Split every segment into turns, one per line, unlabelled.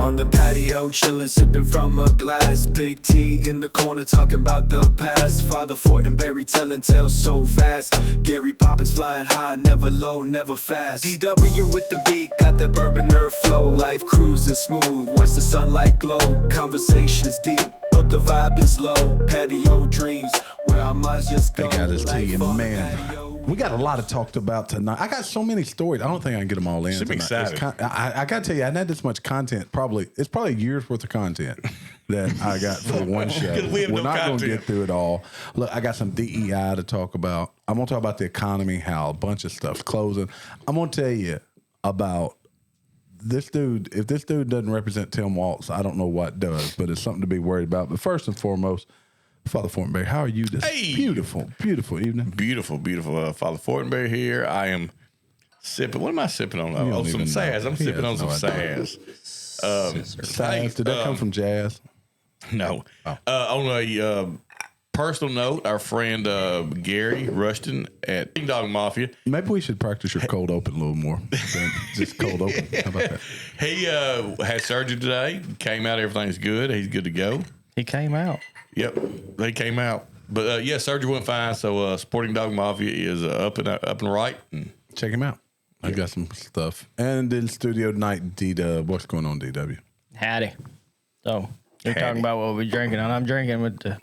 On the patio, chillin', sipping from a glass. Big T in the corner, talking about the past. Father Fortenberry telling tales so fast. Gary Poppins flying high, never low, never fast. DW with the beat, got that BourbonNerd flow. Life cruising smooth, watch the sunlight glow. Conversations deep, but the vibe is low. Patio dreams, where our minds just go.
I got this to you,
Life on the
man.
patio.
We got a lot to talk about tonight. I got so many stories. I don't think I can get them all in.
Should be
tonight.
exciting.
I got to tell you, I hadn't had this much content. It's probably a year's worth of content that I got for one show.
Because we have
We're
no
not going to
content.
get through it all. Look, I got some DEI to talk about. I'm going to talk about the economy, how a bunch of stuff's closing. I'm going to tell you about this dude. If this dude doesn't represent Tim Waltz, I don't know what does, but it's something to be worried about. But first and foremost, Father Fortenberry, how are you this beautiful evening?
Beautiful. Father Fortenberry here. I am sipping. What am I sipping on?
don't
Oh, some
even
Saz.
know.
I'm
He
sipping on
has
some
no idea.
Saz.
Saz, did that come from jazz?
No. On a personal note, our friend Gary Rushton at Ding Dong Mafia,
Maybe we should practice your cold open a little more than just cold open. How about that?
he had surgery today. Came out. Everything's good. He's good to go.
He came out.
Yep, they came out. But yeah, surgery went fine. So Sporting Dog Mafia is up and right. And
Check him out. I got some stuff. And in studio tonight, D-Dub. What's going on, DW?
Howdy. So you're
Howdy.
talking about what we're drinking, and I'm drinking with the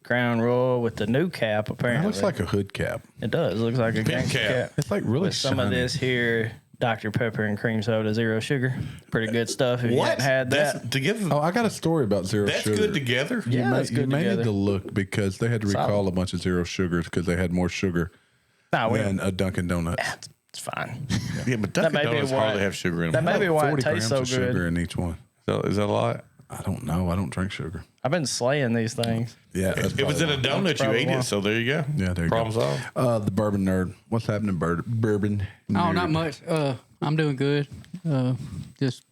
Crown Royal with the new cap.
That
Apparently,
looks like a hood cap.
it does. Looks like a gangster
cap.
cap.
It's like really
With some of
shiny.
this here, Dr. Pepper and cream soda, 0 sugar. Pretty good stuff. If you
what?
hadn't had that,
That's together.
Oh, I got a story about zero
That's
sugar.
good together.
Yeah,
may,
that's good
you may
together.
need to look because they had to recall
Solid.
a bunch of zero sugars because they had more sugar
nah, we
than a Dunkin' Donuts.
it's fine.
Yeah, but Dunkin'
may be
Donuts
why-
hardly have sugar in
That
them.
may be why it
40
tastes
grams
so
of
good.
sugar in each one.
So, is that a lot?
I don't know. I don't drink sugar.
I've been slaying these things.
Yeah, that's
If it's in a
probably
donut, you
probably
ate
why.
it. So there you go.
Yeah, there you
Problem
go.
solved.
The Bourbon Nerd. What's happening, Bourbon?
Oh,
Nerd?
not much. I'm doing good. Just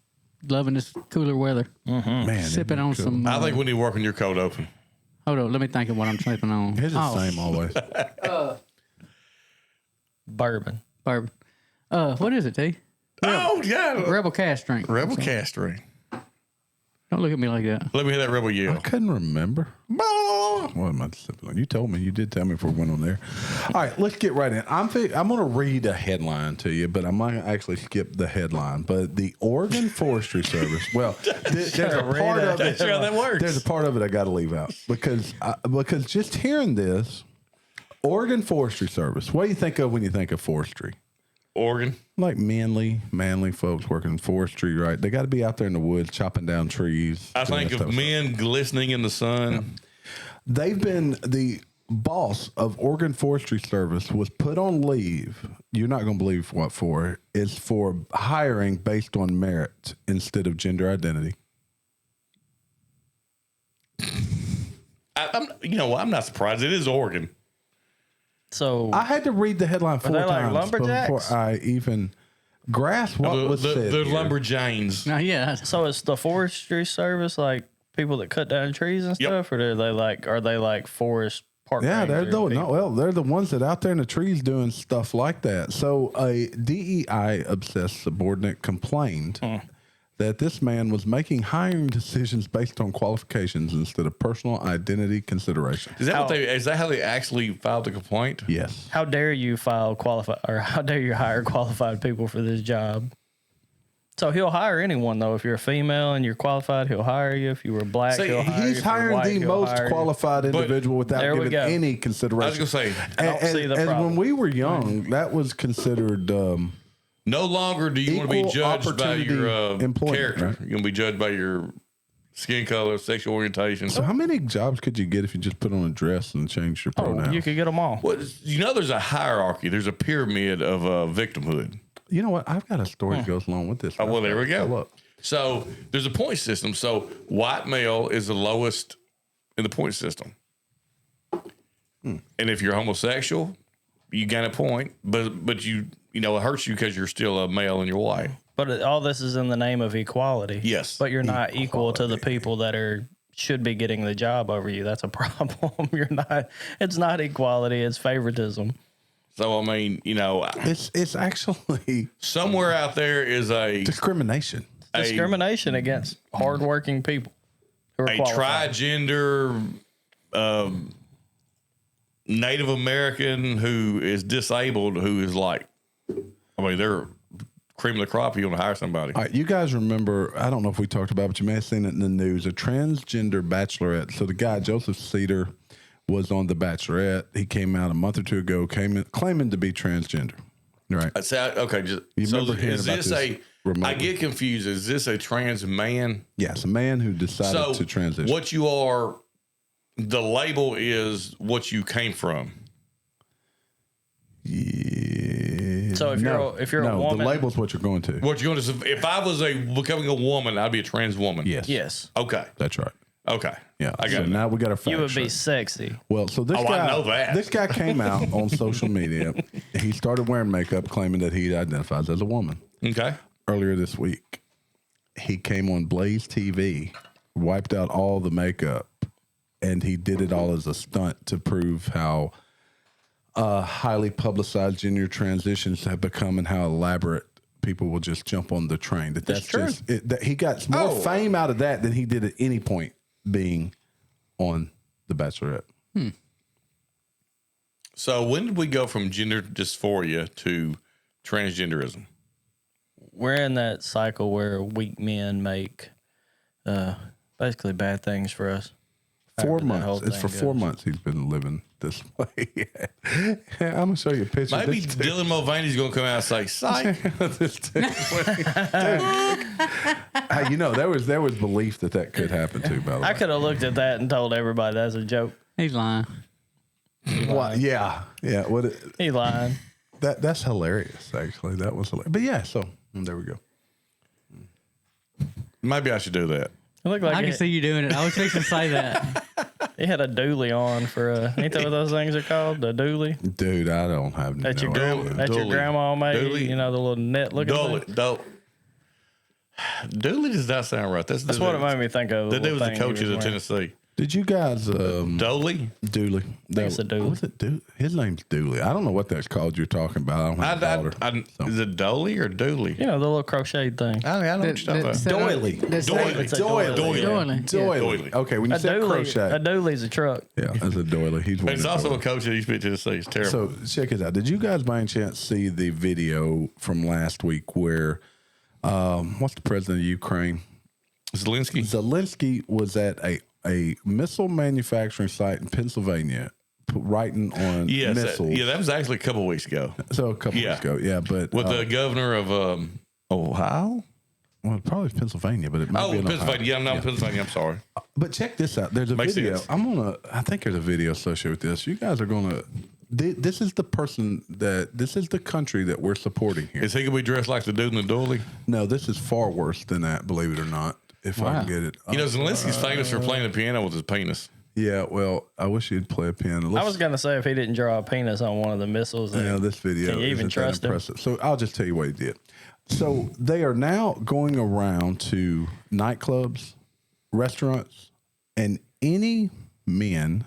loving this cooler weather.
Man,
Sipping on
cool.
some.
I think we need to work on your cold open.
Hold on, let me think of what I'm sipping on.
It's the same always.
Bourbon.
Bourbon. What is it, T?
Oh yeah,
Rebel Cast drink.
Rebel Cast ring.
Don't look at me like that.
Let me hear that Rebel
I
yell.
couldn't remember. What am I sipping on? You told me. You did tell me before we went on there. All right, let's get right in. I'm going to read a headline to you, but I'm going to actually skip the headline. But the Oregon Forestry Service. Well, there's a part of it.
That's how that works.
There's a part of it I got to leave out because just hearing this, Oregon Forestry Service. What do you think of when you think of forestry?
Oregon.
Like manly folks working in forestry, right? They got to be out there in the woods chopping down trees.
I
doing
think
that
of
stuff.
men glistening in the sun.
They've been the boss of Oregon Forestry Service was put on leave. You're not going to believe what for. It's for hiring based on merit instead of gender identity.
I'm not surprised. It is Oregon.
So
I had to read the headline 4
they like
times
lumberjacks?
before I even grasped what was said.
The
here.
lumberjanes.
No, yeah.
So it's the Forestry Service, like people that cut down trees and
Yep.
stuff, or are they like forest park?
Yeah,
ranger people?
they're the ones that out there in the trees doing stuff like that. So a DEI obsessed subordinate complained that this man was making hiring decisions based on qualifications instead of personal identity consideration.
Is that how they actually filed the complaint?
Yes.
How dare you how dare you hire qualified people for this job? So he'll hire anyone though. If you're a female and you're qualified, he'll hire you. If you were black,
See,
he'll hire you.
He's
If you're
hiring
white,
the
he'll
most
hire you.
qualified individual without
there we
giving
go.
any
I was
consideration.
going to say,
I don't see the
and
problem.
when we were young, that was considered
no longer do you want to be
Equal
judged by your
opportunity employment,
character.
right?
You're going to be judged by your skin color, sexual orientation.
So how many jobs could you get if you just put on a dress and changed your pronouns?
You could get them all.
Well, there's a hierarchy. There's a pyramid of victimhood.
You know what? I've got a story that goes along with this.
Oh, well, there we go.
Look.
So there's a point system. So white male is the lowest in the point system. And if you're homosexual, you gain a point, but you it hurts you because you're still a male and you're white.
But all this is in the name of equality.
Yes.
But you're not equal to the people that should be getting the job over you. That's a problem. It's not equality, it's favoritism.
So I mean,
It's actually
somewhere out there is a
discrimination.
discrimination against hardworking people who are
a
qualified.
transgender Native American who is disabled, who is like, I mean, they're cream of the crop. You want to hire somebody.
All right, you guys remember, I don't know if we talked about it, but you may have seen it in the news, a transgender bachelorette. So the guy, Joseph Cedar, was on The Bachelorette. He came out a month or two ago claiming to be transgender. Right.
Okay,
You
so
remember hearing
is
about
this
this
I
remotely?
get confused. Is this a trans man?
Yes, a man who decided to transition.
What you are, the label is what you came from.
Yeah.
So if you're a woman,
the label's what you're going to.
What you're going to? If I was becoming a woman, I'd be a trans woman.
yes,
Okay.
That's right.
Okay.
Yeah.
I got
so
it.
now we got a
you would be
fact.
sexy.
Well, so this
Oh,
guy,
I know that.
this guy came out on social media. He started wearing makeup, claiming that he identifies as a woman.
Okay.
Earlier this week, he came on Blaze TV, wiped out all the makeup, and he did it all as a stunt to prove how highly publicized gender transitions have become and how elaborate people will just jump on the train. That's
true.
just that he got more fame out of that than he did at any point being on The Bachelorette.
So when did we go from gender dysphoria to transgenderism?
We're in that cycle where weak men make basically bad things for us.
4
After that whole
months. It's for
thing
4
goes.
months he's been living this way. I'm gonna show you a picture.
Maybe
This dude-
Dylan Mulvaney's going to come out and say, "Psych."
this dude- Hey, you know, there was belief that could happen too. By the way,
I could have looked at that and told everybody that's a joke.
He's lying.
yeah. What?
He lying.
That's hilarious. Actually, that was hilarious. But yeah, so there we go.
Maybe I should do that.
It looked like
I can see you doing it. I was fixing to say that.
he had a dually on for ain't that what those things are called? The dually?
Dude, I don't have
That
no
your
idea.
that your
Dually.
grandma made,
Dually.
you know, the little net looking thing.
Dooley does not sound right. That's
What it made me think of.
The dude was the
thing he
coach
was
of
wearing.
Tennessee.
Did you guys
Dooley?
Dooley?
it's a Dooley.
Was it Dooley? His name's Dooley. I don't know what that's called. You're talking about. I don't have a daughter. so.
Is it Dooley or Dooley?
You know, the little crocheted thing.
I don't know what you're talking about.
Doily.
Doily.
It's a doily.
Doily.
Doily. Okay, when you
A
said crochet,
dooley's a truck.
yeah, that's a doily. He's
But
one
it's
of
also
the
a coach that used to be at Tennessee. It's terrible.
So check it out. Did you guys by any chance see the video from last week where what's the president of Ukraine?
Zelensky?
Zelensky was at a missile manufacturing site in Pennsylvania, writing on
Yes.
missiles.
That was actually a couple of weeks ago.
So a couple weeks ago, yeah, but
With the governor of Ohio?
well, probably Pennsylvania, but it might be in Ohio.
Pennsylvania. Yeah, I'm not Pennsylvania. I'm sorry.
But check this out. There's a
Makes
video.
sense.
I think there's a video associated with this. You guys are gonna. This is the person this is the country that we're supporting here.
Is he going to be dressed like the dude in the doily?
No, this is far worse than that. Believe it or not, if I can get it.
You know, Zelensky's famous for playing the piano with his penis.
Yeah. Well, I wish you'd play a piano.
I was gonna say if he didn't draw a penis on one of the missiles,
Yeah, this video
Can you even
isn't that
trust him?
impressive. So I'll just tell you what he did. So they are now going around to nightclubs, restaurants, and any men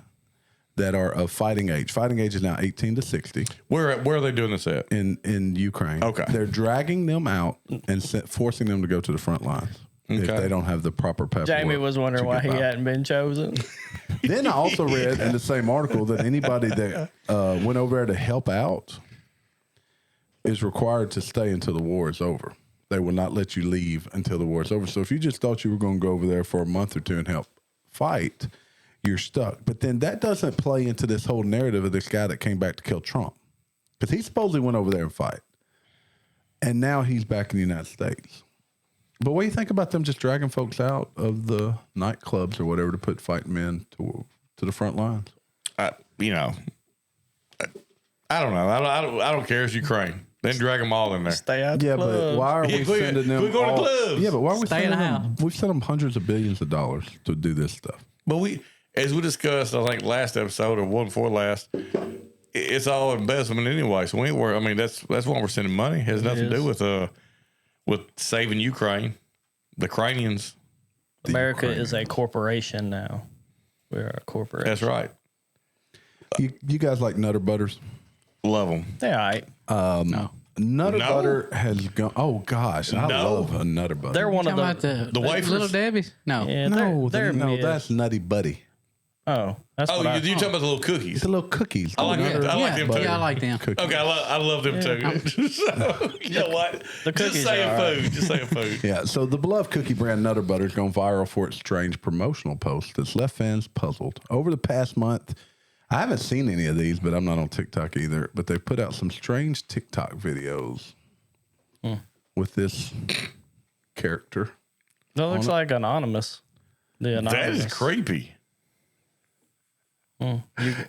that are of fighting age. Fighting age is now 18 to 60
Where are they doing this at?
in Ukraine.
Okay.
They're dragging them out and forcing them to go to the front lines if
Okay.
they don't have the proper paperwork.
Jamie was wondering
to
why
get
he
by.
hadn't been chosen.
Then I also read in the same article that anybody that went over there to help out is required to stay until the war is over. They will not let you leave until the war is over. So if you just thought you were going to go over there for a month or two and help fight, you're stuck. But then that doesn't play into this whole narrative of this guy that came back to kill Trump. Because he supposedly went over there and fight. And now he's back in the United States. But what do you think about them just dragging folks out of the nightclubs or whatever to put fighting men to the front lines?
I don't know. I don't care. It's Ukraine. Then drag them all in there.
Stay out
Yeah,
the club.
but why are
Yeah,
we
quit-
sending them?
quit going to
all-
clubs.
Yeah, but why are we
Stay in
sending
the
them? We send them hundreds of billions of dollars to do this stuff.
But as we discussed, I think last episode or one before last, it's all investment anyway. So we ain't worried. I mean, that's why we're sending money. It has nothing to do with saving Ukraine, the Ukrainians.
America is a corporation now. We're a corporation.
That's right.
You guys like Nutter Butters?
Love them.
Yeah, all right.
No.
Nutter
No.
butter has gone. Oh gosh, I
No.
love a Nutter butter.
They're one of
Talking
the.
about
The wafers?
Little Debbie's? No.
Yeah,
no,
they're
no,
mid.
that's Nutty Buddy.
Oh, that's
Oh,
what I.
you're talking about the little cookies.
It's the little cookies.
I like
the
them.
Nutter
I like them too.
Yeah, I like them.
cookies.
Okay, I love them too. So, you know what?
the
Just
cookies
saying
are all right.
food. Just saying food.
Yeah, so the beloved cookie brand Nutter Butter has gone viral for its strange promotional post that's left fans puzzled. Over the past month, I haven't seen any of these, but I'm not on TikTok either. But they put out some strange TikTok videos with this character.
That looks like anonymous. The
That
anonymous.
is creepy.
Yeah,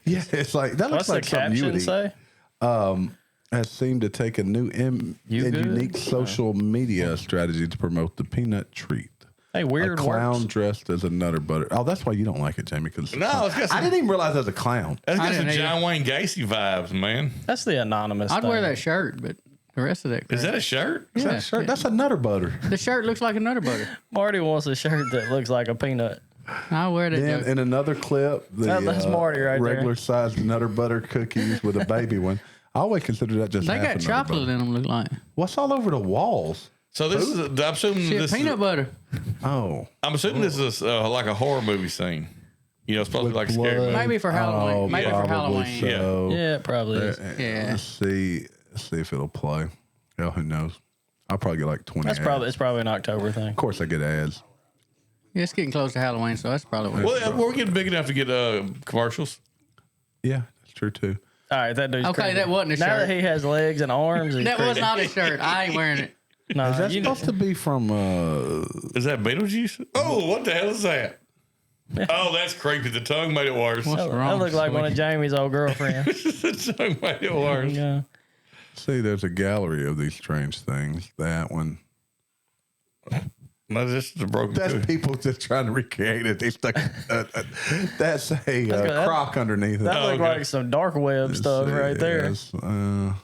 it's like that
What's
looks like
the
something you
caption
would eat.
say?
Has seemed to take a new and
You good?
unique social media strategy to promote the peanut treat.
Hey,
A
weird
clown
works.
dressed as a Nutter Butter. Oh, that's why you don't like it, Jamie. Because
No, it's got
I
some,
didn't even realize that was a clown.
that's got
I
some
didn't
John Wayne Gacy vibes, man.
That's the anonymous.
I'd wear
thing.
that shirt, but the rest of that.
Is
crap-
that a shirt?
Is that
Yeah.
a shirt? That's a Nutter Butter.
The shirt looks like a Nutter Butter.
Marty wants a shirt that looks like a peanut.
I'll wear that.
Then
joke.
in another clip, the
That's Marty right there.
regular sized Nutter Butter cookies with a baby one. I always consider that just
They
half
got
a Nutter
chocolate
Butter.
in them. Look like
What's all over the walls?
So this is. I'm assuming
shit.
this.
Peanut butter.
Oh,
I'm assuming this is like a horror movie scene. You know, it's supposed to be like a
With
scary
blood.
movie.
Maybe for Halloween.
Oh,
Maybe for
probably
Halloween.
so.
Yeah, it probably is.
Yeah.
Let's see if it'll play. Yeah, who knows? I'll probably get like 20
That's
ads.
probably it's probably an October thing.
Of course, I get ads.
Yeah, it's getting close to Halloween, so that's probably what.
Well, we're getting big enough to get commercials.
Yeah, that's true too.
All right, that dude's
Okay,
creepy.
that wasn't a
Now
shirt.
that he has legs and arms, he's
That was
creepy.
not a shirt. I ain't wearing it.
No,
Is that
you
supposed to be from?
Is that Beetlejuice? Oh, what the hell is that? Oh, that's creepy. The tongue made it worse.
What's
that
wrong?
looked like one of
sweetie?
Jamie's old girlfriends.
The tongue made it worse.
Yeah.
See, there's a gallery of these strange things. That one.
No, this is a broken
That's
cookie.
people just trying to recreate it. They stuck. That's a
that-
crock underneath it.
That looked
okay.
like some dark web stuff right there.
Yes, I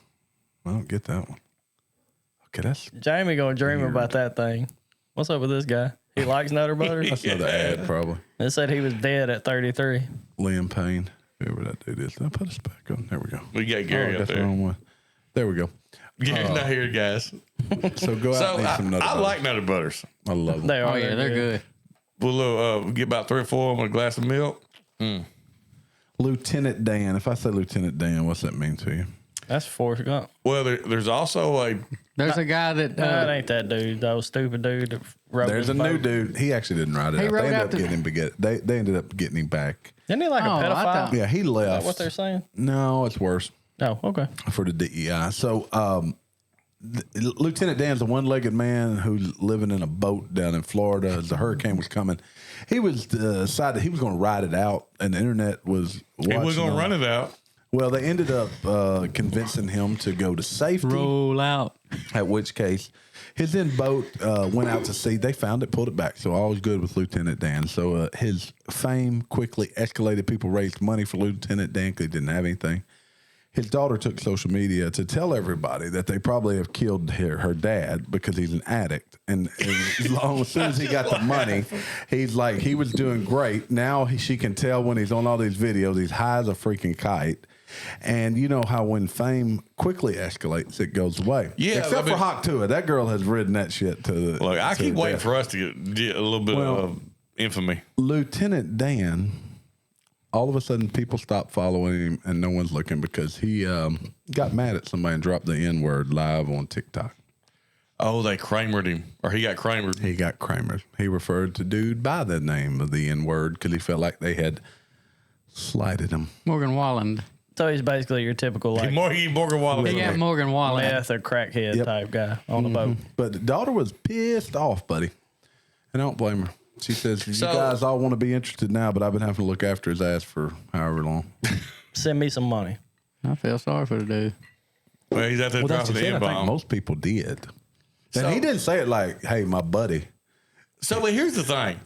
don't get that one. Okay, that's
Jamie gonna dream about that thing. What's up with this guy? He likes Nutter Butter.
that's another ad probably.
It said he was dead at 33.
Liam Payne, whoever that dude is. Did I put us back on? There we go.
We got Gary
Oh,
up
that's the
there.
wrong one. There we go.
Gary's not here, guys.
So go out
So
and eat some Nutter
I
Butter.
like Nutter Butters.
I love them.
They are.
Oh yeah, they're good.
We'll get about 3 or 4 with a glass of milk.
Lieutenant Dan. If I say Lieutenant Dan, what's that mean to you?
That's Forrest Gump.
Well, there's also a
There's a guy that
That ain't that dude. That was stupid dude. That wrote
There's
his
a new
boat.
dude. He actually didn't write it
He
out.
wrote
They ended
out
up
the-
getting him. They ended up getting him back.
Isn't he like a
Oh, I
pedophile?
thought-
Yeah, he
Is that
left.
what they're saying?
No, it's worse
Oh, okay.
for the DEI. So, Lieutenant Dan's a one-legged man who's living in a boat down in Florida as the hurricane was coming. He was decided he was going to ride it out, and the internet was watching
we're gonna
him.
run it out.
Well, they ended up convincing him to go to safety.
roll out.
At which case, his then boat went out to sea. They found it, pulled it back. So all was good with Lieutenant Dan. So his fame quickly escalated. People raised money for Lieutenant Dan because he didn't have anything. His daughter took social media to tell everybody that they probably have killed her dad because he's an addict. And as soon as he got the money, he's like, he was doing great. Now she can tell when he's on all these videos, he's high as a freaking kite. And you know how when fame quickly escalates, it goes away.
Yeah,
Except
I mean-
for Hawk Tua. That girl has ridden that shit to the.
Look, I
to
keep
the
waiting
death.
for us to get a little bit of infamy.
Lieutenant Dan, all of a sudden people stopped following him and no one's looking because he got mad at somebody and dropped the N-word live on TikTok.
Oh, they Kramered him, or he got Kramered.
He got Kramer. He referred to dude by the name of the N-word because he felt like they had slighted him.
Morgan Wallen.
So he's basically your typical like
Morgan Wallen.
He got Morgan Wallen.
meth or crackhead
Yep.
type guy on the boat.
But the daughter was pissed off, buddy. And I don't blame her. She says, you
So-
guys all want to be interested now, but I've been having to look after his ass for however long.
Send me some money.
I feel sorry for the dude.
Well, he's out there
Well, that's
dropping
the
the
thing. I think
N-bomb.
most people did. And
So-
he didn't say it like, hey, my buddy.
So, but here's the thing: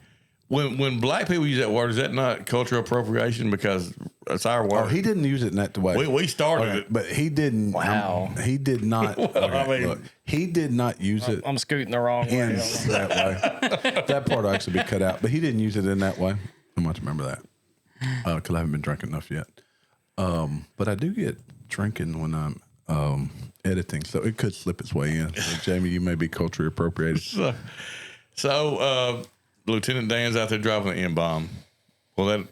when black people use that word, is that not cultural appropriation because it's our word?
Oh, he didn't use it in that way.
we started
Okay,
it.
but he didn't.
Wow.
He did not. okay,
I mean-
look, he did not use it
I'm scooting the wrong
in
way.
that way. That part will actually be cut out, but he didn't use it in that way. I must remember that because I haven't been drinking enough yet. But I do get drinking when I'm editing, so it could slip its way in. So, Jamie, you may be culturally appropriated.
So Lieutenant Dan's out there driving the M-bomb. Well,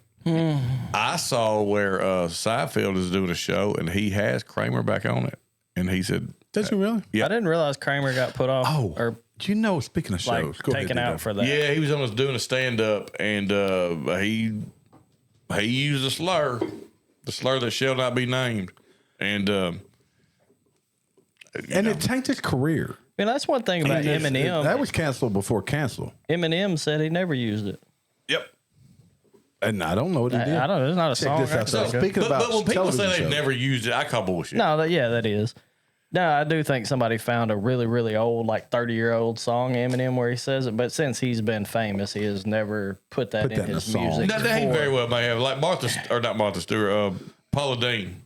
I saw where Seinfeld is doing a show, and he has Kramer back on it. And he said,
Does he really?
Yeah.
I didn't realize Kramer got put off. Or
Do you know, speaking of shows,
like taken out for that.
yeah, he was doing a stand-up, and he used a slur, the slur that shall not be named. And
it tanked his career.
I mean, that's one thing about Eminem.
That was canceled before cancel.
Eminem said he never used it.
Yep.
And I don't know what he did.
I don't know. There's not a
Check
song.
this out. So, speaking
But
about
when people say
television
they've
shows,
never used it, I call bullshit.
No, that is. No, I do think somebody found a really, really old, like 30-year-old song, Eminem, where he says it. But since he's been famous, he has never put that in
that in a
his
song.
music.
Now, he
before.
very well may have. Like not Martha Stewart, Paula Dean.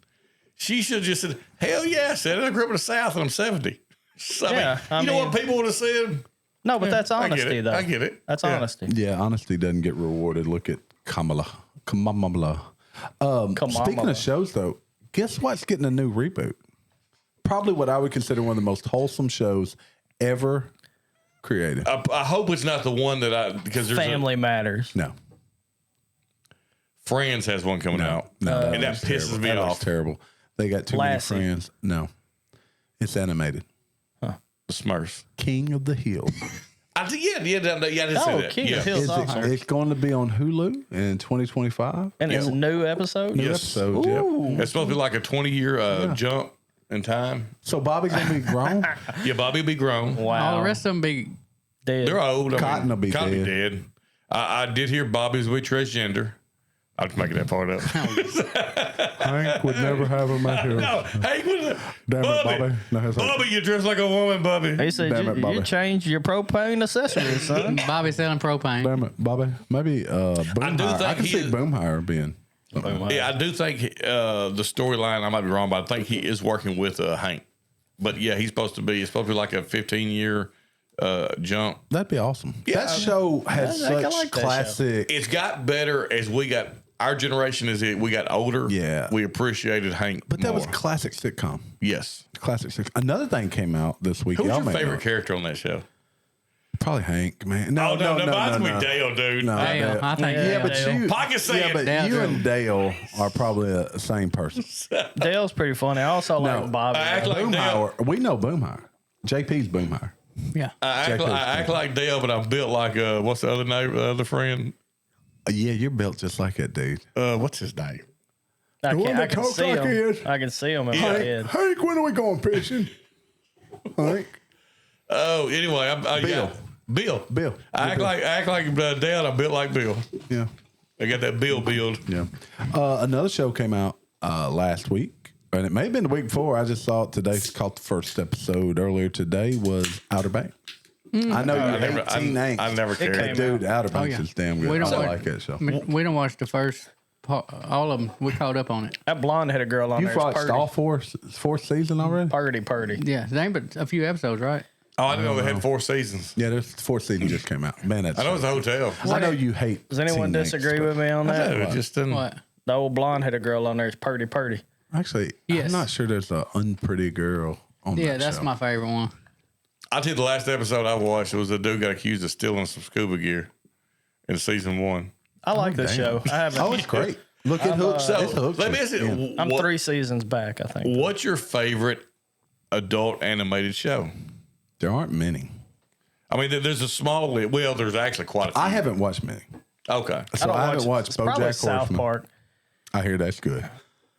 She should have just said, hell yeah, I said it. I grew up in the South and I'm 70. So,
Yeah,
I mean, what people would have said?
No, but that's
I get
honesty,
it.
though.
I get it.
That's
Yeah.
honesty.
yeah, honesty doesn't get rewarded. Look at Kamala. Speaking of shows, though, guess what's getting a new reboot? Probably what I would consider one of the most wholesome shows ever created.
I hope it's not the one that because there's
Family Matters.
No.
Friends has one coming out.
No,
and that
looks
pisses
terrible.
me
That looks
off.
terrible. They got too
Lassie.
many friends. No. It's animated.
The Smurfs.
King of the Hill.
I did say that.
King
yeah.
of Hills.
It's going to be on Hulu in 2025.
And it's a new episode?
New
Yes.
episode, yep.
It's supposed to be like a 20-year jump in time.
So Bobby's going to be grown?
Yeah, Bobby will be grown.
Wow.
All the rest of them be
Dead.
They're old.
Cotton will be
dead. I did hear Bobby's will be transgender. I was making that part up.
Hank would never have him out here.
No, Hank was
Damn it, Bobby. No, that's
Bobby, you dress like a woman, Bobby.
He said,
Damn it,
you
Bobby.
changed your propane accessories, son.
Bobby selling propane.
Damn it, Bobby. Maybe Boomhire. I can see Boomhire being.
Yeah, I do think the storyline, I might be wrong, but I think he is working with Hank. But yeah, it's supposed to be like a 15-year jump.
That'd be awesome.
Yeah,
That show has
I
such
like that
classic.
It's got better as we got, our generation we got older.
Yeah.
We appreciated Hank
But that was
more.
classic sitcom.
Yes.
Classic sitcom. Another thing came out this week.
Who's
Y'all
your
may
favorite
know.
character on that show?
Probably Hank, man. No,
Mine's with Dale, dude.
No,
Dale, I think
Yeah, but
Dale.
you,
Pocket saying.
yeah, but
Dale.
you and Dale are probably the same person.
Dale's pretty funny. I also like Bobby.
I act like Dale.
Boomhire. We know Boomhire. JP's Boomhire.
Yeah.
I act like Dale, but I'm built like what's the other name? Other friend?
Yeah, you're built just like that dude.
What's his name?
I
one
can
that talks
see
like
him.
he is.
I can see him in my head.
Hank, when are we going fishing? Hank.
Oh, anyway, Bill. I act like Dale. I'm built like Bill.
Yeah.
I got that Bill build.
Yeah. Another show came out last week, and it may have been the week before. I just saw it today. It's called the first episode earlier today was Outer Banks. I know you hate Teen Angst.
I never
came
cared.
out.
Dude, Outer Banks
yeah.
is damn good.
We don't
I
watch-
like that show.
We don't watch the first part, all of them. We caught up on it.
That blonde headed girl on
You've
there is
watched all fourth season already?
purdy.
Yeah, there ain't but a few episodes, right?
Oh, I didn't know they had 4 seasons.
Yeah, there's the fourth season just came out. Man, that's
I know it's a hotel.
I know you hate.
Does anyone
Teen Angst,
disagree
but
with me on that?
It just didn't.
What?
The old blonde headed girl on there is purdy.
Actually,
Yes.
I'm not sure there's an unpretty girl on
Yeah,
that
that's
show.
my favorite one.
I'll tell you the last episode I watched was a dude got accused of stealing some scuba gear in season 1.
I like this show. I haven't.
Oh, it's great. Look at Hook.
So
It's Hook.
let me ask you,
I'm 3 seasons back, I think.
what's your favorite adult animated show?
There aren't many.
I mean, there's a small list. Well, there's actually quite a few.
I haven't watched many.
Okay.
So I haven't watched
It's probably
BoJack
South
Horseman.
Park,
I hear that's good.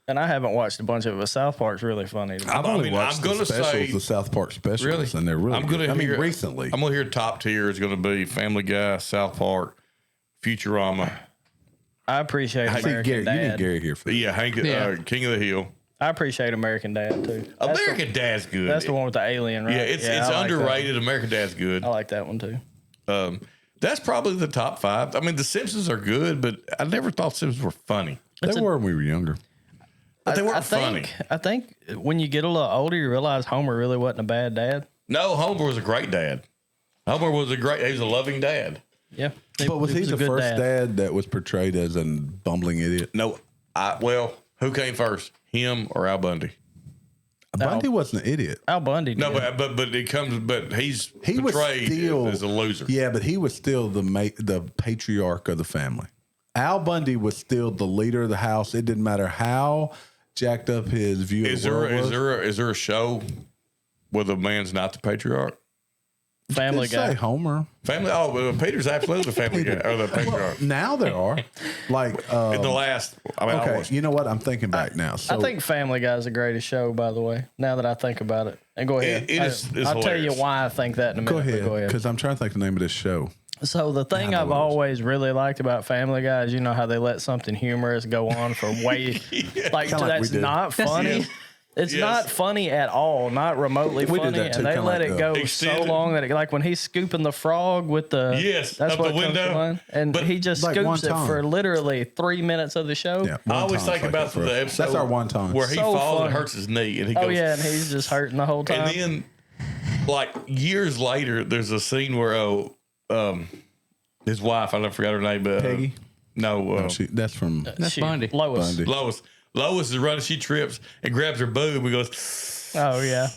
and I haven't watched a bunch of it. But South Park's really funny. To me.
I've only
mean,
watched
I'm
the
gonna
specials,
say-
the South Park specials,
Really?
and they're really
I'm gonna
good. I mean,
hear,
recently.
I'm going to hear top tier is going to be Family Guy, South Park, Futurama.
I appreciate
I see
American
Gary. You need
Dad.
Gary here for that.
Yeah, Hank,
Yeah.
King of the Hill.
I appreciate American Dad too. That's
American Dad's good.
That's the one with the alien, right?
Yeah, it's
I like that
underrated. American Dad's good.
one. I like that one too.
That's probably the top 5. I mean, The Simpsons are good, but I never thought Simpsons were funny.
They were when we were younger.
But they weren't
I
funny.
think when you get a little older, you realize Homer really wasn't a bad dad.
No, Homer was a great dad. Homer was he was a loving dad.
Yeah,
But was he
a
the
good
first dad that was portrayed as a bumbling idiot?
No, who came first, him or Al Bundy?
Bundy wasn't an idiot.
Al Bundy did.
No, but it comes. But he was
Still,
as a loser.
Yeah, but he was still the patriarch of the family. Al Bundy was still the leader of the house. It didn't matter how jacked up his view of the world was.
Is there a show where the man's not the patriarch?
Family Guy.
Say Homer.
Family. Oh, Peter's absolutely the family guy or the patriarch.
Now there are like
In the last, I mean,
okay.
almost.
You know what? I'm thinking back now. So
I think Family Guy is the greatest show, by the way, now that I think about it. And go ahead.
It's
I'll tell you
hilarious.
why I think that in a minute.
go
but
ahead because I'm trying to think the name of this show.
So the thing I've always really liked about Family Guy is, you know, how they let something humorous go on for way, like,
Kinda like we
that's
did.
not funny.
Yes.
It's
Yes.
not funny at all, not remotely
We did
funny,
that too,
and they
kinda
let
like
it go so
Extended.
long that it, like when he's scooping the frog with the that's
up
what
the
comes to
window.
mind. And
But
he just
like
scoops it
wonton.
for literally 3 minutes of the show.
Yeah,
I always
wonton's
think
like
about
that for
the
us.
episode.
That's our wonton.
where he
So
falls
funny.
and hurts his knee, and he
Oh
goes.
yeah, and he's just hurting the whole time.
And then, like years later, there's a scene where his wife, I never forgot her name, but
Peggy?
No,
That's from
That's Bundy.
Lois.
Bundy.
Lois is running. She trips and grabs her boob and goes.
Oh yeah.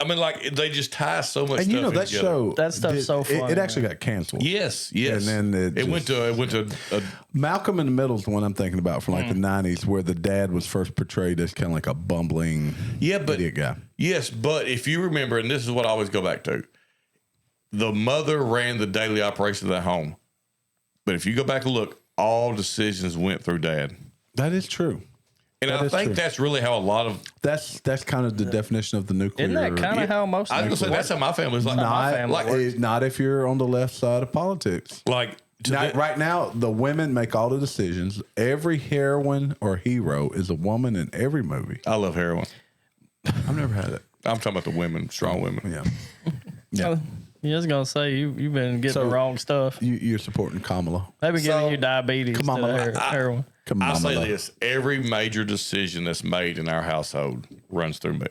I mean, like they just tie so much.
And
stuff
you know that
together.
show.
That stuff's so funny,
It actually got canceled.
Yes.
And then
it went to a
Malcolm in the Middle is the one I'm thinking about from like the '90s, where the dad was first portrayed as kind of like a bumbling idiot guy.
Yes, but if you remember, and this is what I always go back to, the mother ran the daily operation of that home. But if you go back and look, all decisions went through dad.
That is true.
And
That
I
is
think
true.
that's really how a lot of
That's kind of the definition of the nuclear.
Isn't that kind of how most?
I was gonna say that's how my family's like.
my family
like,
works.
not if you're on the left side of politics.
like to
Now,
the-
right now, the women make all the decisions. Every heroine or hero is a woman in every movie.
I love heroin.
I've never had it.
I'm talking about the women, strong women.
Yeah, yeah.
You was gonna say you've been getting
So-
the wrong stuff.
You're supporting Kamala.
They've been giving you diabetes.
Come on,
to
Mama.
heroin.
Come on,
I'll say
Mama.
this: every major decision that's made in our household runs through me.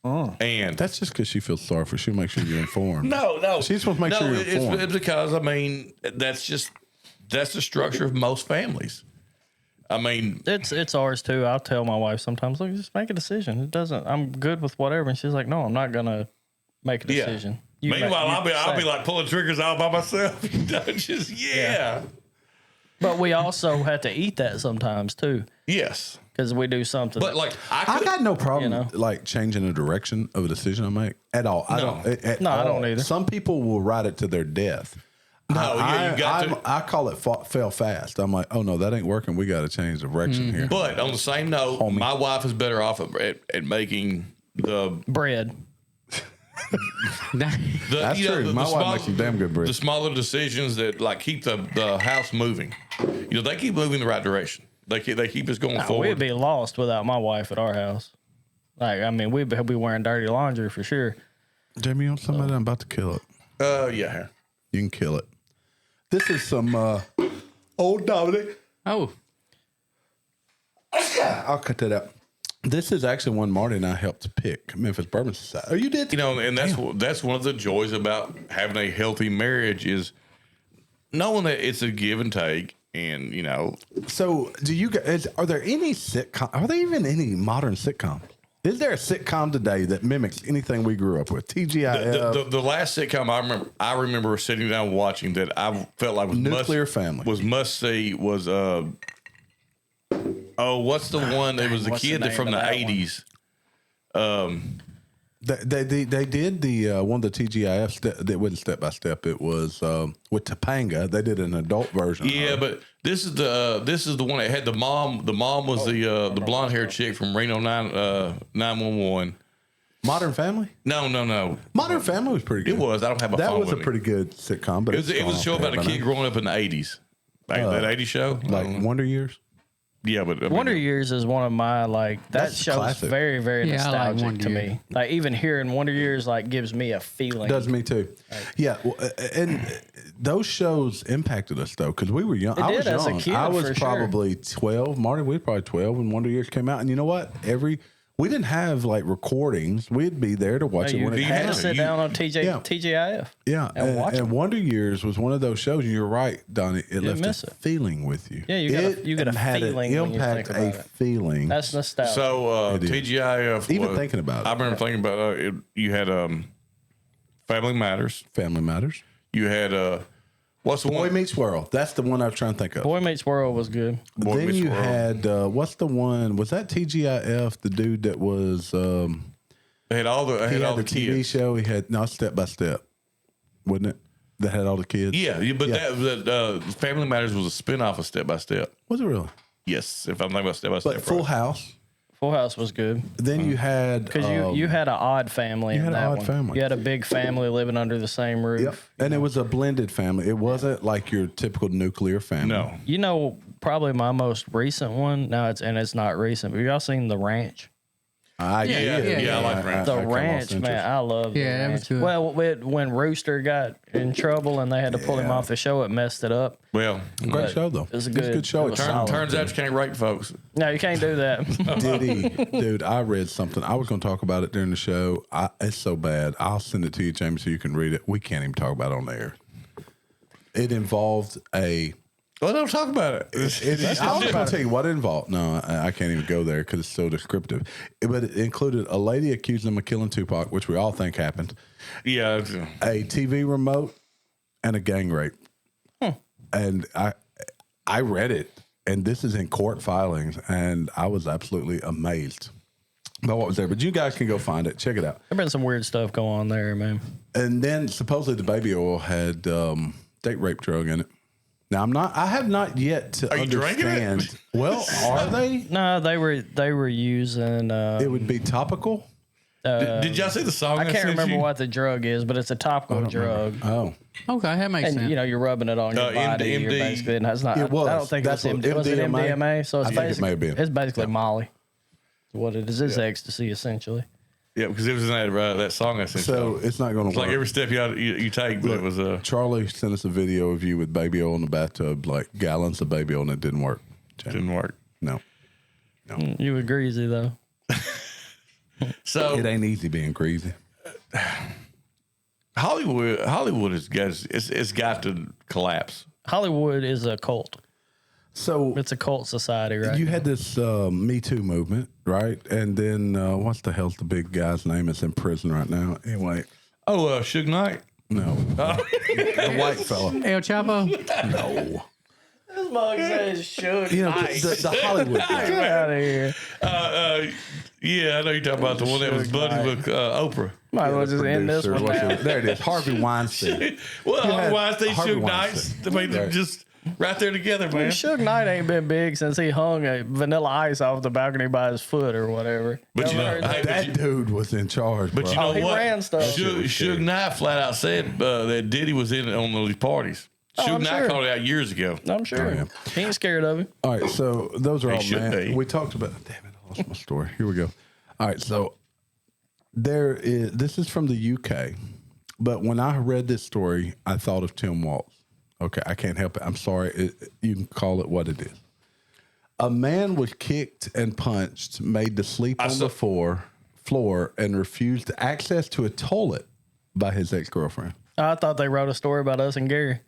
And
That's just because she feels sorry for. She makes sure you're informed.
no,
She's supposed to make sure you're informed.
it's because I mean that's the structure of most families. I mean,
It's ours too. I'll tell my wife sometimes, look, just make a decision. It doesn't. I'm good with whatever, and she's like, no, I'm not gonna make a
yeah.
decision.
Meanwhile, I'll be
say.
like pulling triggers all by myself. Just yeah.
But we also have to eat that sometimes too,
Yes.
because we do something.
But like
I got no problem
You know?
like changing the direction of a decision I make at all. I
No.
don't. At
No, I
all.
don't either.
Some people will ride it to their death.
No, yeah, you got to.
I call it fail fast. I'm like, oh no, that ain't working. We got to change direction here.
But on the same note, my wife is better off at making the
bread.
That's true. My wife makes some damn good bread.
The smaller decisions that like keep the house moving. You know, they keep moving in the right direction. They keep us going
We'd
forward.
be lost without my wife at our house. Like, I mean, we'd be wearing dirty laundry for sure.
Jamie, on somebody, I'm about to kill it.
Yeah.
You can kill it. This is some old Dominic.
Oh,
I'll cut that out. This is actually one Marty and I helped pick. Memphis Bourbon Society. Oh, you did?
You know, and that's one of the joys about having a healthy marriage is knowing that it's a give and take. And you know,
So, do you guys? Are there any sitcom? Are there even any modern sitcoms? Is there a sitcom today that mimics anything we grew up with? TGIF,
the last sitcom I remember sitting down watching that I felt like was
Nuclear Family.
was must see was what's the one that was the
What's the
kid
name
from
of
the
that one?
80s.
They did the one of the TGIF that wasn't Step by Step. It was with Topanga. They did an adult version.
Yeah, but this is the one that had the mom. The mom was the blonde haired chick from Reno 911.
Modern Family.
No.
Modern Family was pretty good.
It was. I don't have my
That
phone
was a
with me.
pretty good sitcom. But
It was a show about a kid growing up in the 80s. Like that 80s show.
like Wonder Years.
Yeah, but I mean,
Wonder Years is one of my that
That's
show's
classic.
very, very
Yeah, I like
nostalgic
Wonder
to
Years.
me. Like even hearing Wonder Years gives me a feeling.
Does me too. Yeah, well, and those shows impacted us though because we were young. I was
did as a
young.
kid,
I was
for sure.
probably 12. Marty, we were probably 12 when Wonder Years came out. And you know what? We didn't have like recordings. We'd be there to watch it when it
You had to
happened.
sit down on TGIF.
Yeah,
and watch
and
it.
Wonder Years was one of those shows. And you're right, Donnie. It left
miss
a
it.
feeling with you.
Yeah, you got a
had
feeling
an
when you
impact,
think about
a
it.
feeling.
That's nostalgia.
So
It is.
TGIF.
Even thinking about it.
I remember thinking about it. You had Family Matters.
Family Matters.
You had what's the
Boy
one?
Meets World. That's the one I was trying to think of.
Boy Meets World was good.
Boy
then
Meets
you
World.
had what's the one? Was that TGIF? The dude that was
They had all the
he had
all
the
the
TV
kids.
show. He had Step by Step, wasn't it? That had all the kids.
Yeah, but that Family Matters was a spinoff of Step by Step.
Was it really?
Yes, if I'm thinking about Step by Step.
But Full House.
Full House was good
Then you had
because you had an odd family.
you
in
had an
that
odd
one.
family.
You had a big family living under the same roof.
Yep. And it was a blended family. It wasn't like your typical nuclear family.
No.
You know, probably my most recent one. Now it's not recent. But y'all seen The Ranch?
Yeah, I like Ranch.
The
I kinda
Ranch,
lost
man,
interest.
I love The
Yeah, that was
Ranch.
good.
Well, when Rooster got in trouble and they had to pull him off the show, it messed it up.
Well,
Great show though.
It was a
It's
good
show.
it
It's
was
solid.
turns out you can't rate folks.
No, you can't do that.
Diddy, dude, I read something. I was going to talk about it during the show. It's so bad. I'll send it to you, Jamie, so you can read it. We can't even talk about it on the air. It involved a.
Well, don't talk about it.
I was going to tell you what it involved. No, I can't even go there because it's so descriptive. But it included a lady accusing him of killing Tupac, which we all think happened,
Yeah,
a TV remote, and a gang rape. And I read it, and this is in court filings, and I was absolutely amazed by what was there. But you guys can go find it. Check it out.
There's been some weird stuff going on there, man.
And then supposedly the baby oil had date rape drug in it. Now I have not yet to
Are you drinking it?
understand. Well, are they?
No, they were using.
It would be topical.
did y'all see the song?
I can't
sent
remember
you?
what the drug is, but it's a topical drug.
Oh,
Okay, that makes
And
sense.
you know you're rubbing it on your body. You're
MD.
basically, and that's not.
It was.
I don't think
That's
it was
what-
was it
MDMA?
MDMA. So it's
I think it
basically
may have been.
it's basically Molly. What it is ecstasy essentially.
Yeah, because it was in that song I sent.
so
you.
it's not going
It's
to
like
work.
every step you take, but it was
Charlie sent us a video of you with baby oil in the bathtub, like gallons of baby oil, and it didn't work.
didn't work.
No,
You were greasy though.
So
it ain't easy being greasy.
Hollywood it's got to collapse.
Hollywood is a cult.
So
It's a cult society, right?
you had this Me Too movement, right? And then what's the hell's the big guy's name that's in prison right now? Anyway,
Oh, Suge Knight.
no, the white fella.
El Chapo.
No,
This mug says Suge
you know the Hollywood guy.
Get out of here.
Yeah, I know you're talking about the one that was buddies with Oprah.
Might as well just end this
Producer,
one
what's
now.
it- There it is, Harvey Weinstein.
Well,
had
Weinstein,
Harvey
Suge Knights. I mean, they're
Right.
just right there together, man.
Suge Knight ain't been big since he hung a Vanilla Ice off the balcony by his foot or whatever.
But you know,
Ever heard
hey,
that?
That dude was in charge,
But
bro.
you know
he
what?
ran stuff.
Suge Knight flat out said that Diddy was in on those parties. Suge
I'm
Knight
sure.
called it out years ago.
I'm sure.
Oh, yeah.
He ain't scared of him.
All right, so those are all
should
man.
be.
We talked about. Damn it, I lost my story. Here we go. All right, so this is from the UK, but when I read this story, I thought of Tim Waltz. Okay, I can't help it. I'm sorry. You can call it what it is. A man was kicked and punched, made to sleep on the floor, and refused access to a toilet by his ex-girlfriend.
I thought they wrote a story about us and Gary.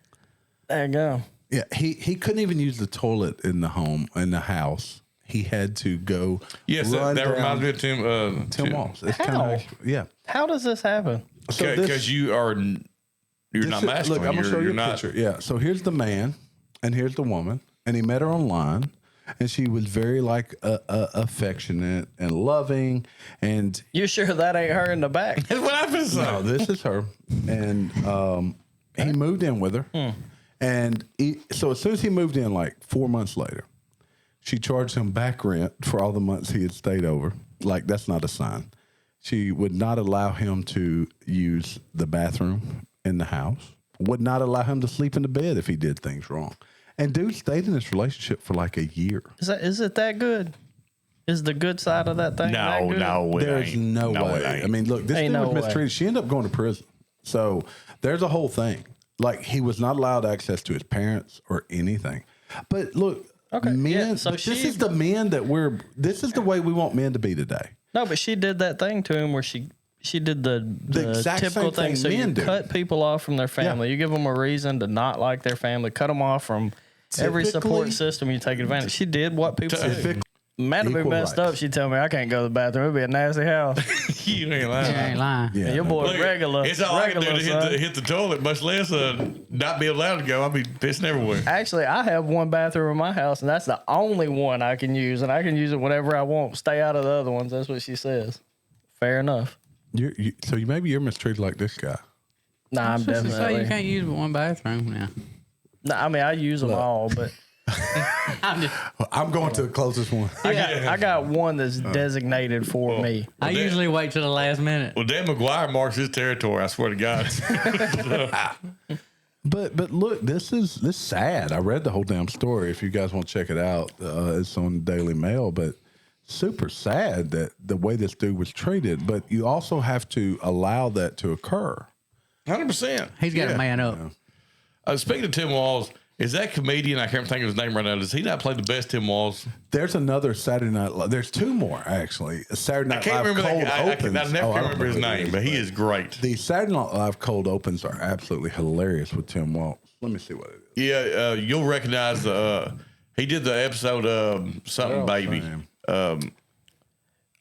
There you go.
Yeah, he couldn't even use the toilet in the house. He had to go.
Yes,
run
that
down
reminds me of
Tim Waltz. It's
How?
kind of yeah.
How does this happen?
So
Because
this-
you're
This
not
is-
masculine.
Look, I'm gonna show you
you're
a
not.
picture. Yeah. So here's the man, and here's the woman, and he met her online, and she was very like affectionate and loving, and
You sure that ain't her in the back?
That's what I was
no,
saying.
this is her, and he moved in with her, and so as soon as he moved in, like 4 months later, she charged him back rent for all the months he had stayed over. Like that's not a sign. She would not allow him to use the bathroom in the house. Would not allow him to sleep in the bed if he did things wrong. And dude stayed in this relationship for like a year.
Is it that good? Is the good side of that thing that
No,
good?
no, it
There's
ain't.
no
it
way.
ain't.
I mean, look, this
Ain't
dude
no
was
way.
mistreated. She ended up going to prison. So there's a whole thing. Like he was not allowed access to his parents or anything. But look,
Okay,
men.
yeah, so
this
she-
is the men that this is the way we want men to be today.
No, but she did that thing to him where she did the
exact
typical
same thing
thing. So you
men do.
cut people off from their family. You give them a reason to not like their family. Cut them off from every support
Typically-
system. You take advantage. She did what people do.
Typical-
Matt would be
equal
messed
rights.
up. She'd tell me I can't go to the bathroom. It'd be a nasty house.
You ain't lying.
You ain't lying.
Yeah.
Your boy
Look,
regular.
It's all I can do
regular,
to
son.
hit the toilet, much less not be allowed to go. I'll be pissing everywhere.
Actually, I have one bathroom in my house, and that's the only one I can use, and I can use it whenever I want. Stay out of the other ones. That's what she says. Fair enough.
Maybe you're mistreated like this guy.
Nah, I'm
So you
definitely.
can't use one bathroom now.
Nah, I mean, I use them all, but
I'm just,
I'm going to the closest one.
I got one that's designated for me.
I usually wait till the last minute.
Well, Dan Maguire marks his territory. I swear to God.
But look, this is sad. I read the whole damn story. If you guys want to check it out, it's on Daily Mail. But super sad that the way this dude was treated. But you also have to allow that to occur.
100%.
He's got to man up.
Speaking of Tim Walls, is that comedian? I can't think of his name right now. Does he not play the best Tim Walls?
There's another Saturday Night Live. There's two more actually. Saturday
I
Night
can't
Live
remember
Cold
that. I
Opens.
never
Oh, I
can
don't
remember his
know who it
name, but he is great.
The Saturday Night Live Cold Opens are absolutely hilarious with Tim Waltz. Let me see what it is.
Yeah, you'll recognize he did the episode something baby.
Same.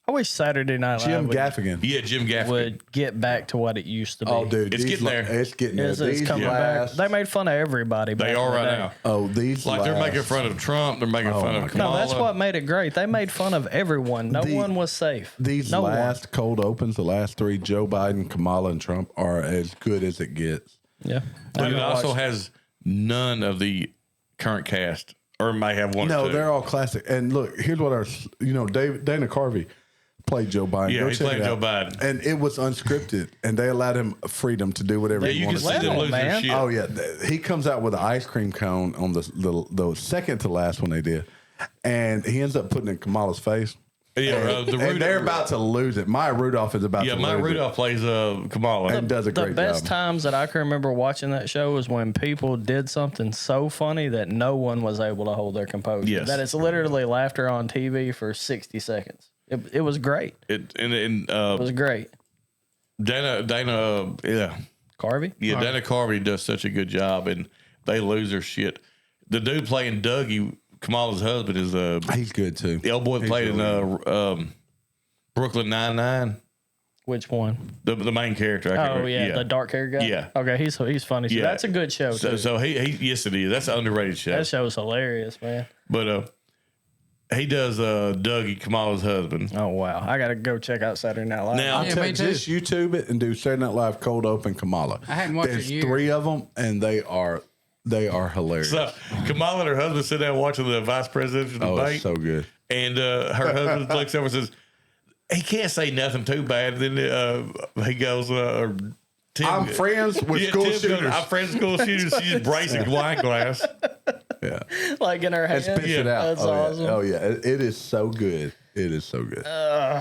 I wish Saturday Night Live
Jim
would,
Gaffigan.
Yeah, Jim Gaffigan.
would get back to what it used to be.
Oh, dude,
It's getting there.
It's getting there.
It's
These
coming back.
last-
They made fun of everybody.
They
back
are
in the
right
day.
now.
Oh, these
Like they're making fun of Trump. They're making fun
my
of
God.
Kamala.
No, that's what made it great. They made fun of everyone. No one was safe.
These
no
last cold opens, the last three, Joe Biden, Kamala, and Trump, are as good as it gets.
one. Yeah.
But it also has none of the current cast, or may have one.
No,
or two.
they're all classic. And look, here's what Dana Carvey played Joe Biden.
Yeah,
Go
he
check
played
it
Joe
out.
Biden.
And it was unscripted, and they allowed him freedom to do whatever
Yeah,
he
you can
wanted
see
to do.
them losing their
man.
shit.
Oh yeah, he comes out with an ice cream cone on the second to last one they did, and he ends up putting it in Kamala's face.
Yeah,
And they're about to lose it. Mya Rudolph is about
Yeah,
to
Mya
lose
Rudolph plays Kamala.
And does a
The
great
best
job.
times that I can remember watching that show was when people did something so funny that no one was able to hold their composure.
Yes.
That it's literally laughter on TV for 60 seconds. It was great.
It
It was great.
Dana,
Carvey?
Dana Carvey does such a good job, and they lose their shit. The dude playing Dougie, Kamala's husband, is
He's good too.
the old boy that
He's
played
really
in Brooklyn Nine-Nine.
Which one?
The main character. I can't
Oh,
remember.
yeah, the dark haired guy?
Yeah.
Okay, he's funny.
Yeah.
That's a good show, too.
So he yes it is. That's an underrated show.
That show's hilarious, man.
But he does Dougie, Kamala's husband.
Oh, wow. I got to go check out Saturday Night Live.
Now,
Yeah, me too.
Just YouTube it and do Saturday Night Live Cold Open Kamala.
I hadn't watched it
There's
in years.
3 of them, and they are hilarious.
so Kamala and her husband sit down watching the vice presidential
Oh,
debate,
it's so good.
and her husband looks over and says, "He can't say nothing too bad." And then he goes, Tim,
I'm friends with school
Tim goes,
shooters.
I'm friends with school shooters. She just breaks a wine glass.
Yeah.
Like in her
And
hand.
spits it out.
That's
oh,
awesome.
Yeah. Oh, yeah. It is so good. It is so good.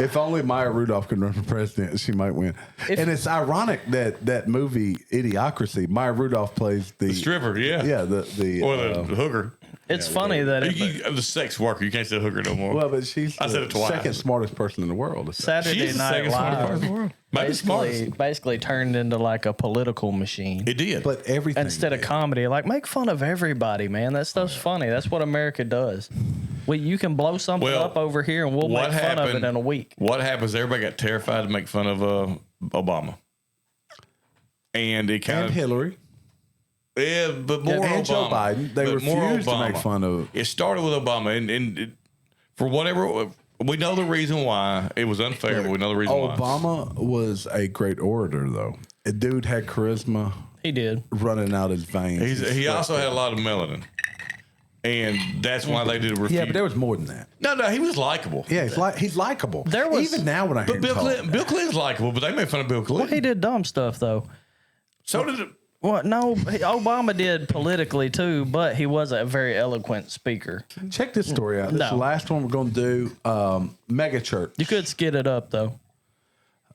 If only Mya Rudolph could run for president, she might win. And it's ironic that movie Idiocracy, Mya Rudolph plays the
Stripper, yeah.
Yeah, the
Or the hooker.
It's funny that
The sex worker. You can't say hooker no more.
well, but she's
I said
the
it twice.
second smartest person in the world.
Saturday
She's the
Night
second smartest person in the
Live
world. Maybe smartest.
basically turned into like a political machine.
It did.
But everything
Instead of
did.
comedy, like make fun of everybody, man. That stuff's funny. That's what America does. You can blow something
Well,
up over here, and we'll
what
make fun of it
happened-
in a week.
What happens? Everybody got terrified to make fun of Obama, and it kind
and
of
Hillary
but more
and
Obama.
Joe Biden, they
But more
refused to
Obama.
make fun of.
It started with Obama, and for whatever we know the reason why it was unfair, but we know the reason why.
Obama was a great orator, though. A dude had charisma
He did.
running out his veins.
He also had a lot of melanin, and that's why they did a review.
Yeah, but there was more than that.
no, he was likable.
Yeah, he's likable.
There was-
even now when I hear
But
him talk.
Bill Clinton's likable, but they made fun of Bill
Well,
Clinton.
he did dumb stuff though.
So did it.
Well, no, Obama did politically too, but he was a very eloquent speaker.
Check this story out. This is the
No.
last one we're going to do. Mega church.
You could skid it up though.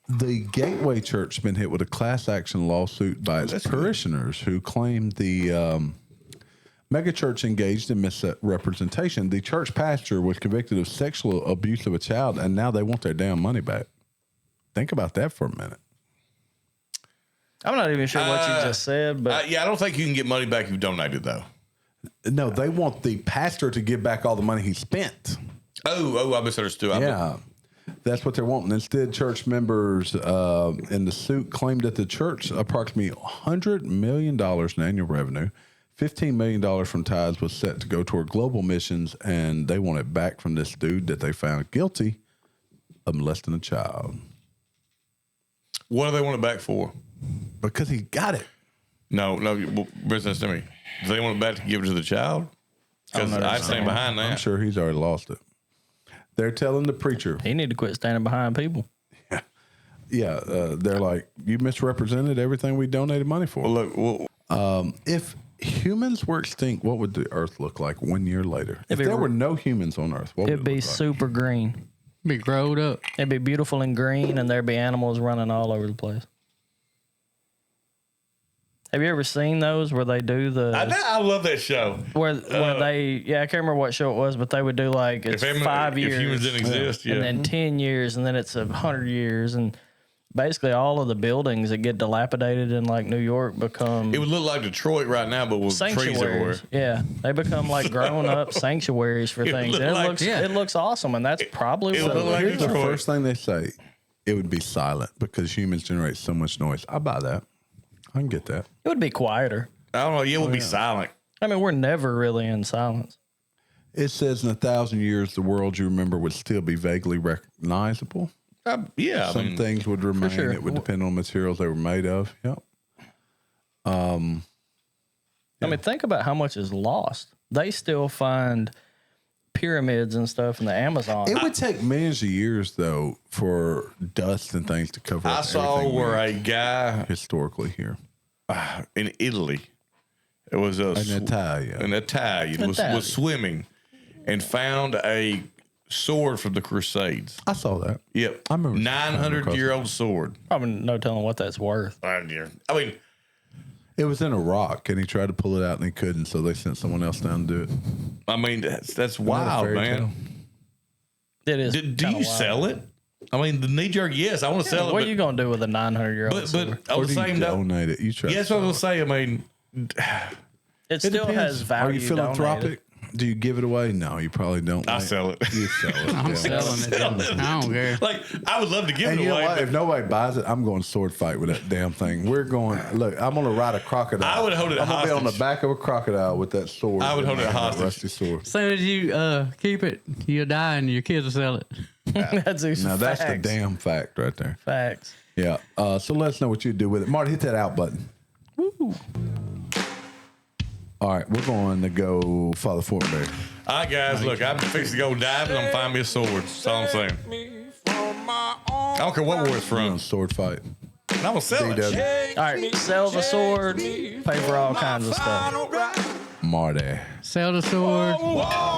The Gateway Church has been hit with a class action lawsuit by its parishioners who claimed the Megachurch engaged in misrepresentation. The church pastor was convicted of sexual abuse of a child, and now they want their damn money back. Think about that for a minute.
I'm not even sure what you just said, but
I don't think you can get money back if you donated, though.
No, they want the pastor to give back all the money he spent.
Oh, I misunderstood.
Yeah, that's what they're wanting. Instead, church members in the suit claimed that the church approximately $100 million in annual revenue, $15 million from tithes was set to go toward global missions, and they want it back from this dude that they found guilty of molesting a child.
What do they want it back for?
Because he got it.
No, business to me. Do they want it back to give it to the child? Because I stand behind that.
I'm sure he's already lost it. They're telling the preacher.
he need to quit standing behind people.
Yeah, they're like, you misrepresented everything we donated money for.
Well, look,
If humans were extinct, what would the Earth look like 1 year later? If there were no humans on Earth, what would
It'd
it
be
look like?
super green.
Be growed up.
It'd be beautiful and green, and there'd be animals running all over the place. Have you ever seen those where they do the
I love that show.
where they I can't remember what show it was, but they would do like it's 5 years,
If humans didn't exist,
and then 10 years, and then it's 100 years, and basically all of the buildings that get dilapidated in like New York become
It would look like Detroit right now, but with trees everywhere.
sanctuaries. Yeah, they become like grown up sanctuaries for things.
look
And
like-
it looks awesome, and that's probably
it
what
look like
Here's the
Detroit.
first thing they say. It would be silent because humans generate so much noise. I buy that. I can get that.
it would be quieter.
I don't know. Yeah, it would be silent.
I mean, we're never really in silence.
It says in 1,000 years, the world you remember would still be vaguely recognizable.
Yeah, I
Some
mean,
things would remain.
sure.
It would depend on materials they were made of. Yep.
I mean, think about how much is lost. They still find pyramids and stuff in the Amazon.
It would take millions of years, though, for dust and things to cover up
I saw
everything
where
we
a guy
historically here.
in Italy, it was an Italian was swimming and found a sword from the Crusades.
I saw that.
Yep,
I remember
900-year-old sword.
Probably no telling what that's worth.
I mean,
It was in a rock, and he tried to pull it out, and he couldn't, so they sent someone else down to do it.
that's
Not a
wild,
fairy
man.
tale.
It is.
Do
kinda
you
wild.
sell it? I mean, the knee jerk, yes, I want to sell it.
What
but,
are you gonna do with a 900-year-old?
but on
Or
the
do you
same note,
donate it? You try.
yeah, that's what I was gonna say. I mean,
it still has value.
Are you philanthropic? Do you give it away? No, you probably don't.
I
Like,
sell it.
You sell it.
I'm
yeah.
selling it. I don't care.
Like, I would love to give
And
it
you know
away.
what?
but
If nobody buys it, I'm going sword fight with that damn thing. We're going. Look, I'm going to ride a crocodile.
I would hold it
I'm going to be on the
hostage.
back of a crocodile with that sword.
I would hold it
That
hostage.
Rusty sword.
As soon as you keep it, you'll die and your kids will sell it.
That's
Now that's the
facts.
damn fact right there.
Facts.
Yeah. So let us know what you do with it. Marty, hit that out button.
Woo.
All right, we're going to go Father Fortenberry.
All right, guys, look, I'm fixing to go diving. I'm find me a sword. That's all I'm saying. I don't care what war it's
We're
from.
going to sword fight.
I'm gonna sell it.
DW.
All right, sell the sword, pay for all kinds of stuff.
Marty.
Sell the sword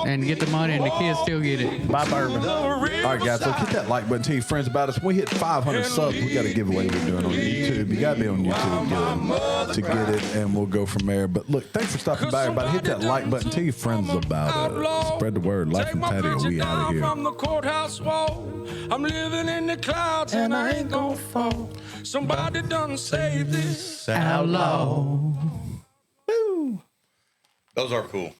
and get the money, and the kids still get it.
Buy bourbon.
All right, guys, so hit that like button. Tell your friends about us. When we hit 500 subs, we got a giveaway we're doing on YouTube. You got to be on YouTube to get it, and we'll go from there. But look, thanks for stopping by, everybody. Hit that like button. Tell your friends about us. Spread the word. Life from Patio. We out of here.
From the courthouse wall, I'm living in the clouds and I ain't gonna fall. Somebody done say this.
Outlaw.
Those are cool.